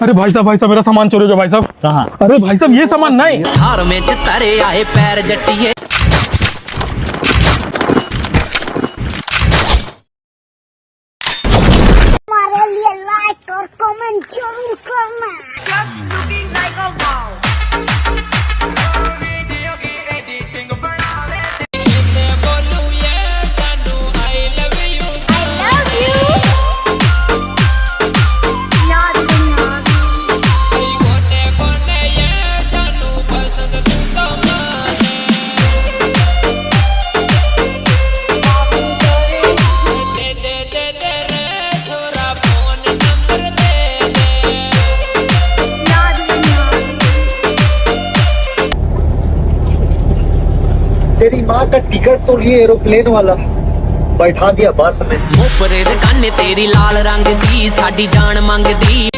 अरे भाई साहब मेरा सामान चोरी हो गया भाई साहब। कहाँ? अरे भाई साहब ये सामान नहीं। हार में चितारे आए पैर जट्टिए। हमारे लिए लाइक और कमेंट जरूर करना। तेरी माँ का टिकट तो लिए एरोप्लेन वाला, बैठा दिया बस में। मुपरे दे काने तेरी लाल रंग दी साडी जान मंगदी।